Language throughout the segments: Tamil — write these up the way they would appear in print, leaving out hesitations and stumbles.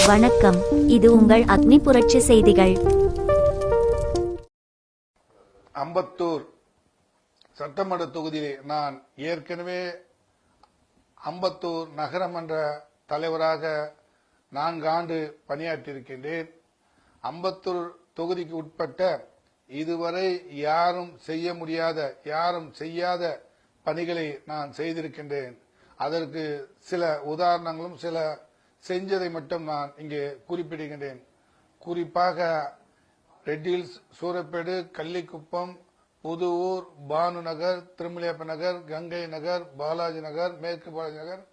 வணக்கம், இது உங்கள் அக்னி புரட்சி செய்திகள். அம்பத்தூர் சட்டமன்ற தொகுதியில் நான் ஏற்கனவே அம்பத்தூர் நகரமன்ற தலைவராக 4 ஆண்டு பணியாற்றியிருக்கின்றேன். அம்பத்தூர் தொகுதிக்கு உட்பட்ட இதுவரை யாரும் செய்ய முடியாத, யாரும் செய்யாத பணிகளை நான் செய்திருக்கின்றேன். அதற்கு சில உதாரணங்களும் சில செஞ்சதை மட்டும் நான் இங்கே குறிப்பிடுகின்றேன். குறிப்பாக ரெட்டில்ஸ், சூரப்பேடு, கள்ளிக்குப்பம், புதுவூர், பானு நகர், திருமலையப்ப நகர், கங்கை நகர், பாலாஜி நகர், மேற்கு பாலாஜி நகர்,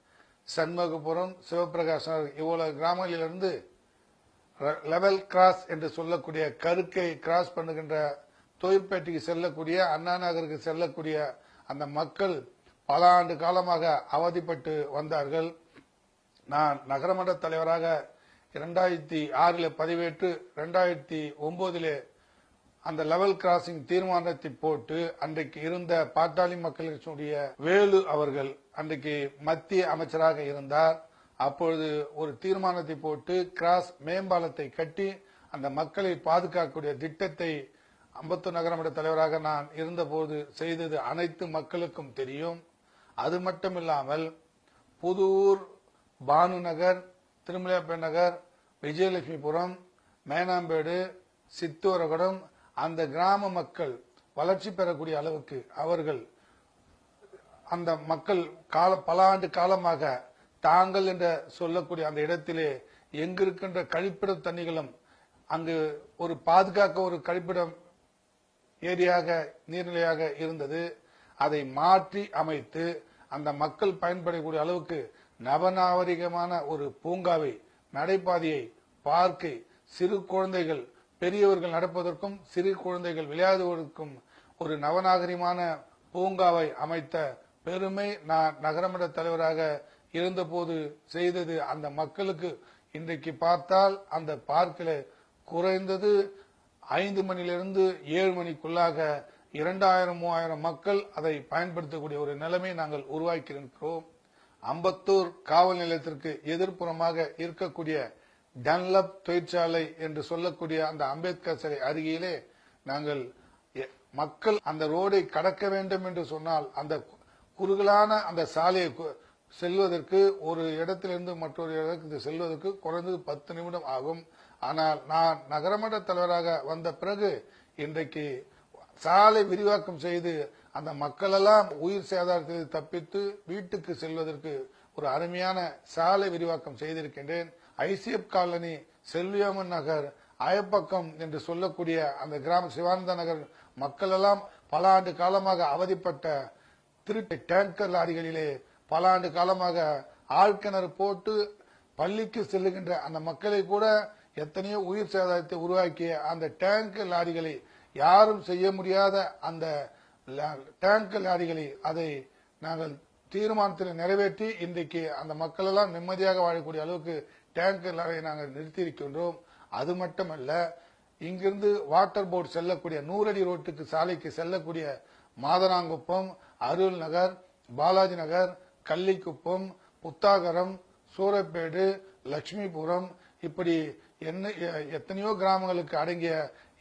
சண்முகபுரம், சிவபிரகாஷ் நகர், இவ்வளவு கிராமங்களிலிருந்து லெவல் கிராஸ் என்று சொல்லக்கூடிய கருக்கை கிராஸ் பண்ணுகின்ற தொழிற்பேட்டைக்கு செல்லக்கூடிய, அண்ணா நகருக்கு செல்லக்கூடிய அந்த மக்கள் பல ஆண்டு காலமாக அவதிப்பட்டு வந்தார்கள். நான் நகரமன்ற தலைவராக 2006 பதிவேற்று 2009 அந்த லெவல் கிராசிங் தீர்மானத்தை போட்டு அன்றைக்கு இருந்த பாட்டாளி மக்கள் கட்சியுடைய வேலு அவர்கள் அன்றைக்கு மத்திய அமைச்சராக இருந்தார். அப்பொழுது ஒரு தீர்மானத்தை போட்டு கிராஸ் மேம்பாலத்தை கட்டி அந்த மக்களை பாதுகாக்கக்கூடிய திட்டத்தை அம்பத்தூர் நகரமன்ற தலைவராக நான் இருந்தபோது செய்தது அனைத்து மக்களுக்கும் தெரியும். அது மட்டுமில்லாமல் புதூர், பானு நகர், திருமலையப்ப நகர், விஜயலட்சுமிபுரம், மேனாம்பேடு, சித்தோரகுடம் அந்த கிராம மக்கள் வளர்ச்சி பெறக்கூடிய அளவுக்கு அவர்கள் அந்த மக்கள் பல ஆண்டு காலமாக தாங்கள் என்று சொல்லக்கூடிய அந்த இடத்திலே எங்கிருக்கின்ற கழிப்பிட தண்ணிகளும் அங்கு ஒரு பாதுகாக்க ஒரு கழிப்பிடம் ஏரியாக நீர்நிலையாக இருந்தது. அதை மாற்றி அமைத்து அந்த மக்கள் பயன்படக்கூடிய அளவுக்கு நவநாகரிகமான ஒரு பூங்காவை, நடைபாதையை, பார்க்கை, சிறு குழந்தைகள் பெரியவர்கள் நடப்பதற்கும் சிறு குழந்தைகள் விளையாடுவதற்கும் ஒரு நவநாகரிகமான பூங்காவை அமைத்த பெருமை நான் நகரமன்ற தலைவராக இருந்தபோது செய்தது. அந்த மக்களுக்கு இன்றைக்கு பார்த்தால் அந்த பார்க்கில் குறைந்தது 5 மணிலிருந்து 7 மணிக்குள்ளாக 2000-3000 மக்கள் அதை பயன்படுத்தக்கூடிய ஒரு நிலைமை நாங்கள் உருவாக்கியிருக்கிறோம். அம்பத்தூர் காவல் நிலையத்திற்கு எதிர்ப்புறமாக இருக்கக்கூடிய டன்லப் தொழிற்சாலை என்று சொல்லக்கூடிய அந்த அம்பேத்கர் சிலை அருகிலே நாங்கள் மக்கள் அந்த ரோடை கடக்க வேண்டும் என்று சொன்னால் அந்த குறுகலான அந்த சாலையை செல்வதற்கு ஒரு இடத்திலிருந்து மற்றொரு இடத்துக்கு செல்வதற்கு குறைந்தது 10 நிமிடம் ஆகும். ஆனால் நான் நகரமன்ற தலைவராக வந்த பிறகு இன்றைக்கு சாலை விரிவாக்கம் செய்து அந்த மக்களெல்லாம் உயிர் சேதாரத்தில் தப்பித்து வீட்டுக்கு செல்வதற்கு ஒரு அருமையான சாலை விரிவாக்கம் செய்திருக்கின்றேன். ஐசிஎப் காலனி, செல்வியம்மன் நகர், அயப்பக்கம் என்று சொல்லக்கூடிய அந்த கிராம சிவானந்த நகர் மக்கள் எல்லாம் பல ஆண்டு காலமாக அவதிப்பட்ட திருட்டு டேங்கர் லாரிகளிலே பல ஆண்டு காலமாக ஆழ்கிணறு போட்டு பள்ளிக்கு செல்லுகின்ற அந்த மக்களை கூட எத்தனையோ உயிர் சேதாரத்தை உருவாக்கிய அந்த டேங்கர் லாரிகளை யாரும் செய்ய முடியாத அந்த டேங்கர் லாரிகளை அதை நாங்கள் தீர்மானத்தில் நிறைவேற்றி இன்றைக்கு அந்த மக்கள் எல்லாம் நிம்மதியாக வாழக்கூடிய அளவுக்கு டேங்கர் லாரியை நாங்கள் நிறுத்தியிருக்கின்றோம். அது மட்டுமல்ல, இங்கிருந்து வாட்டர் போர்டு செல்லக்கூடிய 100 அடி ரோட்டுக்கு சாலைக்கு செல்லக்கூடிய மாதனாங்குப்பம், அருள் நகர், பாலாஜி நகர், கள்ளிக்குப்பம், புத்தாகரம், சூரப்பேடு, லட்சுமிபுரம் இப்படி எத்தனையோ கிராமங்களுக்கு அடங்கிய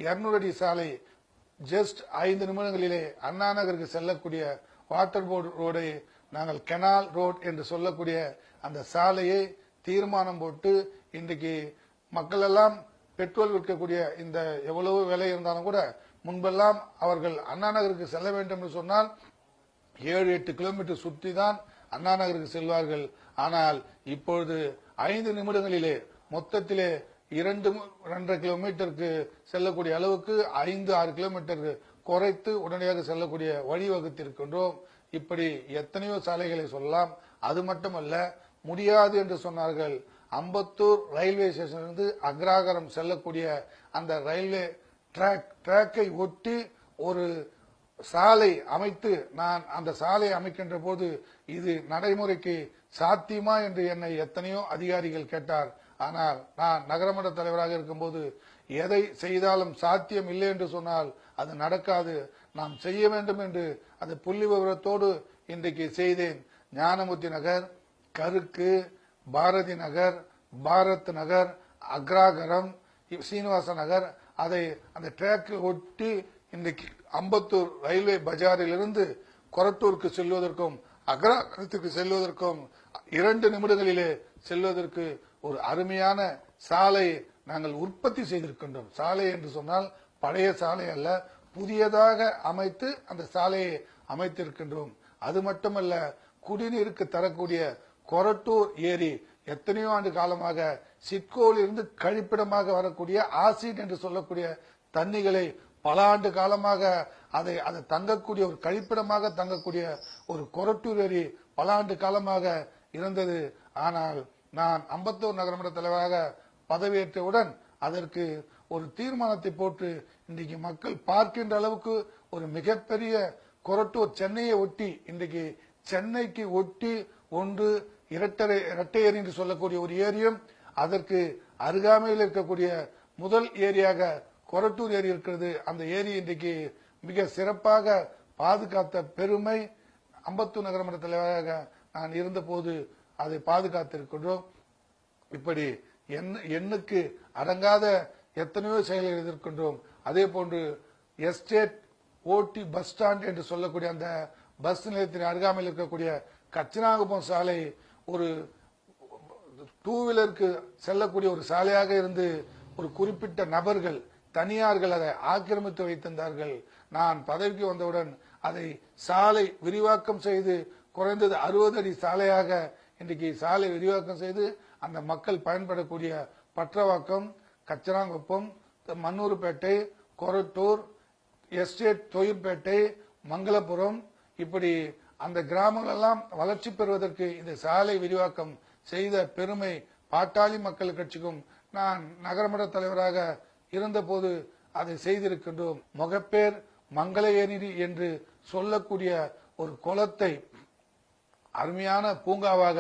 200 அடி சாலை ஜஸ்ட் 5 நிமிடங்களிலே அண்ணா நகருக்கு செல்லக்கூடிய வாட்டர் போர்டு ரோடை நாங்கள் கெனால் ரோட் என்று சொல்லக்கூடிய அந்த சாலையை தீர்மானம் போட்டு இன்றைக்கு மக்கள் எல்லாம் பெட்ரோல் விற்கக்கூடிய இந்த எவ்வளவு விலை இருந்தாலும் கூட முன்பெல்லாம் அவர்கள் அண்ணா நகருக்கு செல்ல வேண்டும் என்று சொன்னால் 7-8 கிலோமீட்டர் சுற்றி தான் அண்ணா நகருக்கு செல்வார்கள். ஆனால் இப்பொழுது 5 நிமிடங்களிலே மொத்தத்திலே 2-2.5 கிலோமீட்டருக்கு செல்லக்கூடிய அளவுக்கு 5-6 கிலோமீட்டர் குறைத்து உடனடியாக செல்லக்கூடிய வழிவகுத்திருக்கின்றோம். இப்படி எத்தனையோ சாலைகளை சொல்லலாம். அது மட்டுமல்ல, முடியாது என்று சொன்னார்கள். அம்பத்தூர் ரயில்வே ஸ்டேஷனிலிருந்து அக்ராகரம் செல்லக்கூடிய அந்த ரயில்வே டிராக்கை ஒட்டி ஒரு சாலை அமைத்து நான் அந்த சாலை அமைக்கின்ற போது இது நடைமுறைக்கு சாத்தியமா என்று என்னை எத்தனையோ அதிகாரிகள் கேட்டார். ஆனால் நான் நகரமன்ற தலைவராக இருக்கும்போது எதை செய்தாலும் சாத்தியம் இல்லை என்று சொன்னால் அது நடக்காது, நாம் செய்ய வேண்டும் என்று அது புள்ளி விவரத்தோடு இன்றைக்கு செய்தேன். ஞானமூர்த்தி நகர், கருக்கு, பாரதி நகர், பாரத் நகர், அக்ராகரம், சீனிவாச நகர், அதை அந்த டிராக்கை ஒட்டி இன்றைக்கு அம்பத்தூர் ரயில்வே பஜாரிலிருந்து கொரட்டூருக்கு செல்வதற்கும் அக்ராகரத்துக்கு செல்வதற்கும் 2 நிமிடங்களிலே செல்வதற்கு ஒரு அருமையான சாலை நாங்கள் உற்பத்தி செய்திருக்கின்றோம். சாலை என்று சொன்னால் பழைய சாலை அல்ல, புதியதாக அமைத்து அந்த சாலையை அமைத்திருக்கின்றோம். அது மட்டுமல்ல, குடிநீருக்கு தரக்கூடிய கொரட்டூர் ஏரி எத்தனையோ ஆண்டு காலமாக சிட்கோவில் இருந்து கழிப்பிடமாக வரக்கூடிய ஆசிட் என்று சொல்லக்கூடிய தண்ணிகளை பல ஆண்டு காலமாக அதை தங்கக்கூடிய ஒரு கழிப்பிடமாக தங்கக்கூடிய ஒரு கொரட்டூர் ஏரி பல ஆண்டு காலமாக இருந்தது. ஆனால் நான் அம்பத்தூர் நகரமன்ற தலைவராக பதவியேற்றவுடன் அதற்கு ஒரு தீர்மானத்தை போட்டு இன்றைக்கு மக்கள் பார்க்கின்ற அளவுக்கு ஒரு மிகப்பெரிய கொரட்டூர் சென்னையை ஒட்டி, இன்றைக்கு சென்னைக்கு ஒட்டி ஒன்று இரட்டை ஏரி என்று சொல்லக்கூடிய ஒரு ஏரியும், அதற்கு அருகாமையில் இருக்கக்கூடிய முதல் ஏரியாக கொரட்டூர் ஏரி இருக்கிறது. அந்த ஏரி இன்றைக்கு மிக சிறப்பாக பாதுகாத்த பெருமை அம்பத்தூர் நகரமன்ற தலைவராக நான் இருந்தபோது அதை பாதுகாத்திருக்கின்றோம். இப்படி எண்ணுக்கு அடங்காத எத்தனையோ செயல்கள் எதிர்க்கின்றோம். அதே போன்று எஸ்டேட் ஓட்டி பஸ் ஸ்டாண்ட் என்று சொல்லக்கூடிய அந்த பஸ் நிலையத்தின் அருகாமையில் இருக்கக்கூடிய கச்சினாகுப்பம் சாலை ஒரு 2 வீலருக்கு செல்லக்கூடிய ஒரு சாலையாக இருந்து ஒரு குறிப்பிட்ட நபர்கள், தனியார்கள் அதை ஆக்கிரமித்து வைத்திருந்தார்கள். நான் பதவிக்கு வந்தவுடன் அதை சாலை விரிவாக்கம் செய்து குறைந்தது 60 அடி சாலையாக இன்றைக்கு சாலை விரிவாக்கம் செய்து அந்த மக்கள் பயன்படக்கூடிய பற்றவாக்கம், கச்சராங்குப்பம், மண்ணூர்பேட்டை, கொரட்டூர், எஸ்டேட் தொழிற்பேட்டை, மங்களபுரம், இப்படி அந்த கிராமங்கள் எல்லாம் வளர்ச்சி பெறுவதற்கு இந்த சாலை விரிவாக்கம் செய்த பெருமை பாட்டாளி மக்கள் கட்சிக்கும் நான் நகரமன்ற தலைவராக இருந்தபோது அதை செய்திருக்கின்றோம். முகப்பேர் மங்கள-ஏரி என்று சொல்லக்கூடிய ஒரு குளத்தை அருமையான பூங்காவாக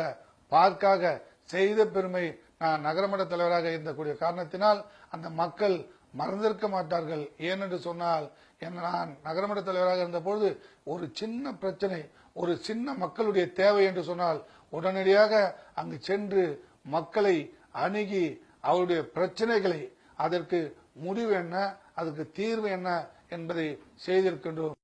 பார்க்காக செய்த பெருமை நான் நகரமன்ற தலைவராக இருந்தக்கூடிய காரணத்தினால் அந்த மக்கள் மறந்திருக்க மாட்டார்கள். ஏனென்று சொன்னால், நான் நகரமன்ற தலைவராக இருந்தபோது ஒரு சின்ன பிரச்சனை, ஒரு சின்ன மக்களுடைய தேவை என்று சொன்னால் உடனடியாக அங்கு சென்று மக்களை அணுகி அவருடைய பிரச்சனைகளை, அதற்கு முடிவு என்ன, அதற்கு தீர்வு என்ன என்பதை செய்திருக்கின்றோம்.